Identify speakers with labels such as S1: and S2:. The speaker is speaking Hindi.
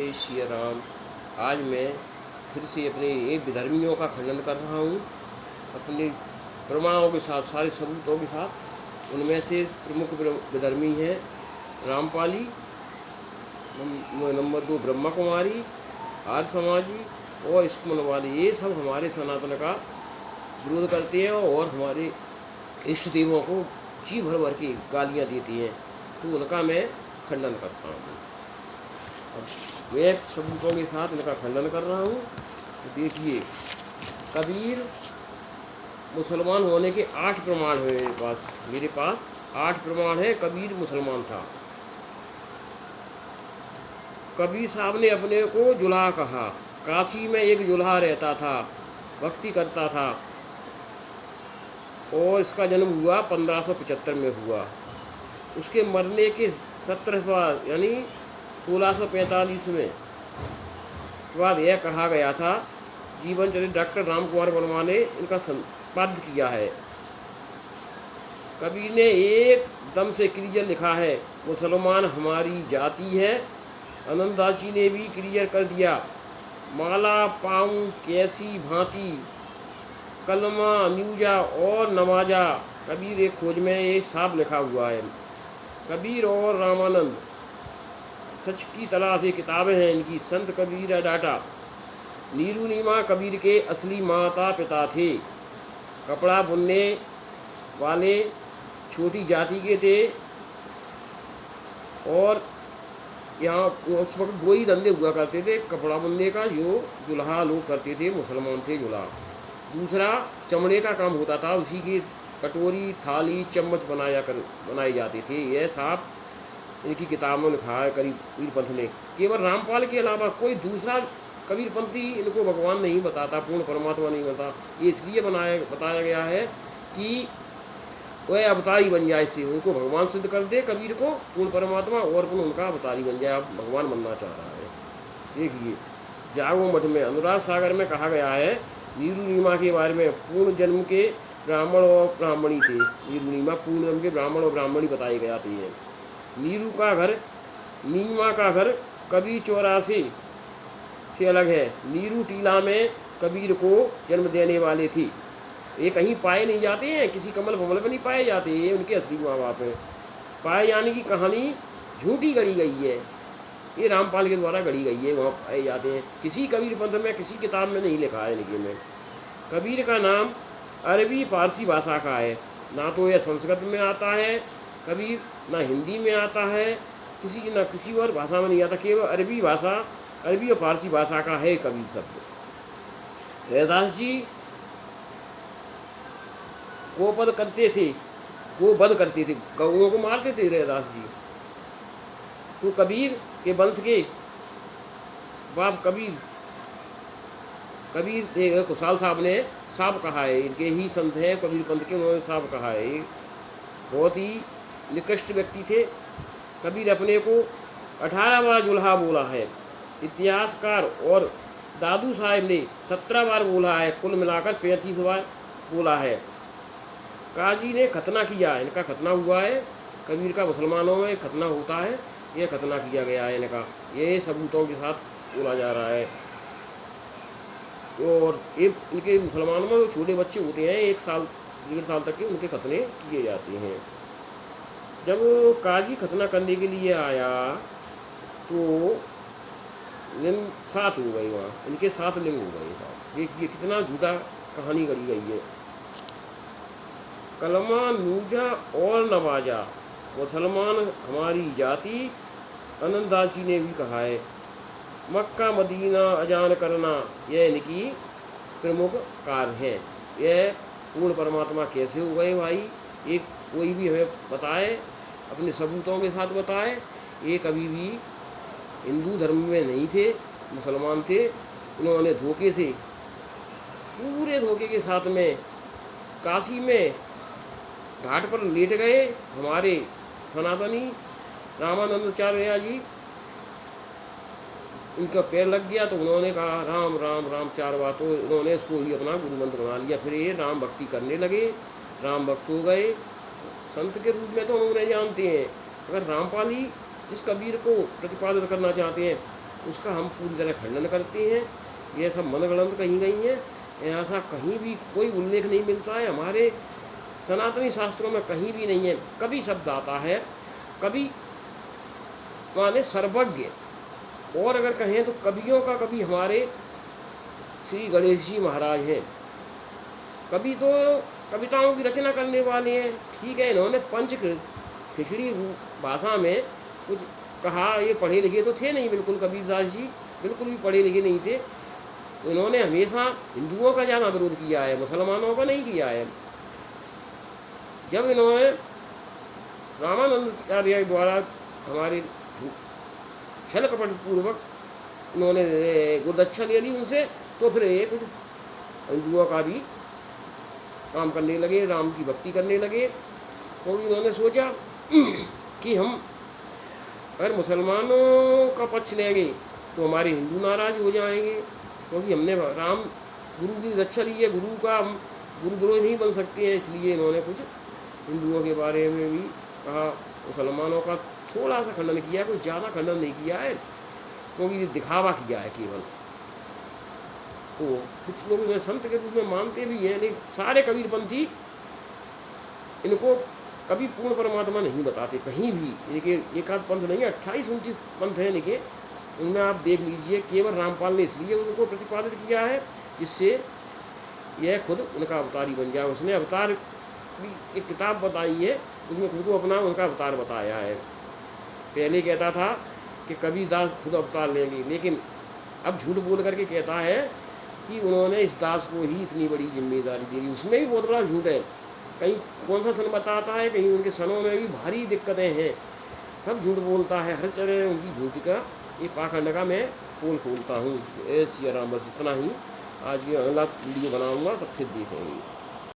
S1: जय श्री राम। आज मैं फिर से अपने ये विधर्मियों का खंडन कर रहा हूँ अपने प्रमाणों के साथ, सारे सबूतों के साथ। उनमें से प्रमुख विधर्मी हैं रामपाली, नंबर 2 ब्रह्मा कुमारी, आर्य समाजी और स्कूल वाले। ये सब हमारे सनातन का विरोध करते हैं और हमारे इष्ट देवों को जी भर भर के गालियाँ देती हैं, तो उनका मैं खंडन करता हूँ। अब मैं सबूतों के साथ इनका खंडन कर रहा हूँ। तो देखिए, कबीर मुसलमान होने के 8 प्रमाण हैं मेरे पास 8 प्रमाण है। कबीर मुसलमान था। कबीर साहब ने अपने को जुल्हा कहा। काशी में एक जुल्हा रहता था, भक्ति करता था और इसका जन्म हुआ 1575 में हुआ। उसके मरने के 17 यानी 1645 में बाद यह कहा गया था। जीवन चरित्र डॉक्टर राम कुमार वर्मा ने इनका संपादित किया है। कबीर ने एक दम से क्लियर लिखा है, मुसलमान हमारी जाति है। आनंददास जी ने भी क्लियर कर दिया, माला पाऊँ कैसी भांति, कलमा न्यूजा और नमाजा। कबीर एक खोज में ये साफ लिखा हुआ है। कबीर और रामानंद सच की तलाश ये किताबें हैं इनकी। संत कबीर डाटा। नीरू नीमा कबीर के असली माता पिता थे। कपड़ा बुनने वाले छोटी जाति के थे और यहाँ उस वक्त 2 ही धंधे हुआ करते थे, कपड़ा बुनने का जो जुल्हा लोग करते थे, मुसलमान थे जुल्हा। दूसरा चमड़े का काम होता था, उसी की कटोरी थाली चम्मच बनाए जाते थे। यह साफ इनकी किताब में लिखा है कबीर पंथ ने। केवल रामपाल के अलावा कोई दूसरा कबीर पंथी इनको भगवान नहीं बताता, पूर्ण परमात्मा नहीं बताता। ये इसलिए बताया गया है कि वह अवतारी बन जाए, इससे उनको भगवान सिद्ध कर दे कबीर को पूर्ण परमात्मा, और उनका अवतारी बन जाए, भगवान बनना चाह रहा है। देखिए, जागो मठ में अनुराग सागर में कहा गया है नीरू नीमा के बारे में, पूर्ण जन्म के ब्राह्मण और ब्राह्मणी थे। नीरू नीमा पूर्ण जन्म के ब्राह्मण और ब्राह्मणी बताए गए हैं। नीरू का घर, नीमा का घर कबीर 84 से अलग है। नीरू टीला में कबीर को जन्म देने वाले थे। ये कहीं पाए नहीं जाते हैं, किसी कमल भमल में नहीं पाए जाते, ये उनके असली माँ बाप हैं। पाए जाने की कहानी झूठी गढ़ी गई है, ये रामपाल के द्वारा गढ़ी गई है, वहाँ पाए जाते हैं। किसी कबीर पंथ में किसी किताब में नहीं लिखा है लिखे में। कबीर का नाम अरबी फारसी भाषा का है, ना तो यह संस्कृत में आता है कबीर, ना हिंदी में आता है, किसी और भाषा में नहीं आता। केवल अरबी और फारसी भाषा का है कबीर शब्द। रैदास जी गोवध करते थे, गौओं को मारते थे रैदास जी। तो कबीर के वंश के बाप कबीर कुशाल साहब ने साफ कहा है, इनके ही संत हैं कबीर पंथ के, उन्होंने साफ कहा है। बहुत ही निकृष्ट व्यक्ति थे। कबीर अपने को 18 बार जुल्हा बोला है। इतिहासकार और दादू साहब ने 17 बार बोला है, कुल मिलाकर 35 बार बोला है। काजी ने खतना किया, इनका खतना हुआ है। कबीर का मुसलमानों में खतना होता है, यह खतना किया गया है इनका, ये सबूतों के साथ बोला जा रहा है। और एक इनके मुसलमानों में जो छोटे बच्चे होते हैं 1 साल 1.5 साल तक के, उनके खतने किए जाते हैं। जब काजी खतना करने के लिए आया तो लिंग 7 हो गए, वहाँ इनके 7 लिंग हो गए था। देखिए कितना झूठा कहानी गढ़ी गई है। कलमा नूजा और नवाजा, मुसलमान हमारी जाति। आनंददास जी ने भी कहा है। मक्का मदीना अजान करना, यह इनकी प्रमुख कार्य है। यह पूर्ण परमात्मा कैसे हो गए भाई, एक कोई भी हमें बताए, अपने सबूतों के साथ बताए। ये कभी भी हिंदू धर्म में नहीं थे, मुसलमान थे। उन्होंने धोखे से, पूरे धोखे के साथ में काशी में घाट पर लेट गए हमारे सनातनी रामानंदाचार्य जी। इनका पैर लग गया तो उन्होंने कहा राम राम राम 4 बार, तो उन्होंने इसको ही अपना गुरु मंत्र बना लिया। फिर ये राम भक्ति करने लगे, राम भक्त हो गए। संत के रूप में तो हम उन्हें जानते हैं, अगर रामपाली जिस कबीर को प्रतिपादित करना चाहते हैं, उसका हम पूरी तरह खंडन करते हैं। ये सब मनगढ़ंत कही गई हैं, ऐसा कहीं भी कोई उल्लेख नहीं मिलता है, हमारे सनातनी शास्त्रों में कहीं भी नहीं है। कवि शब्द आता है, कवि माने सर्वज्ञ, और अगर कहें तो कवियों का कवि हमारे श्री गणेश जी महाराज हैं। कवि तो कविताओं की रचना करने वाले हैं, ठीक है। इन्होंने पंच खिचड़ी भाषा में कुछ कहा, ये पढ़े लिखे तो थे नहीं बिल्कुल, कबीरदास जी बिल्कुल भी पढ़े लिखे नहीं थे। तो इन्होंने हमेशा हिंदुओं का ज़्यादा विरोध किया है, मुसलमानों का नहीं किया है। जब इन्होंने रामानंदाचार्य द्वारा हमारे छल कपट पूर्वक इन्होंने गुरदक्षा ले ली उनसे, तो फिर ये कुछ हिंदुओं का भी काम करने लगे, राम की भक्ति करने लगे। तो इन्होंने सोचा कि हम अगर मुसलमानों का पक्ष लेंगे तो हमारे हिंदू नाराज हो जाएंगे, क्योंकि हमने राम गुरु की रक्षा ली है, गुरु का हम गुरुद्रोही नहीं बन सकते हैं। इसलिए इन्होंने कुछ हिंदुओं के बारे में भी कहा, मुसलमानों का थोड़ा सा खंडन किया, कोई ज़्यादा खंडन नहीं किया है, क्योंकि ये दिखावा किया है केवल। तो कुछ लोग इन्हें संत के रूप में मानते भी हैं, लेकिन सारे कबीरपंथी इनको कभी पूर्ण परमात्मा नहीं बताते कहीं भी। इनके एक आध पंथ नहीं है, 28-29 पंथ हैं इनके, उनमें आप देख लीजिए। केवल रामपाल ने इसलिए उनको प्रतिपादित किया है जिससे यह खुद उनका अवतार ही बन जाए। उसने अवतार की एक किताब बताई है, उसमें खुद को अपना उनका अवतार बताया है। पहले कहता था कि कबीरदास खुद अवतार लेंगे, लेकिन अब झूठ बोल करके कहता है कि उन्होंने इस दास को ही इतनी बड़ी जिम्मेदारी दे दी। उसमें भी बहुत बड़ा झूठ है, कहीं कौन सा सन बताता है, कहीं उनके सनों में भी भारी दिक्कतें हैं, सब झूठ बोलता है। हर जगह उनकी झूठ का ये पाखंड का मैं पोल खोलता हूँ। ऐसी आराम, बस इतना ही आज की अगला वीडियो बनाऊँगा, तब फिर देखेंगे।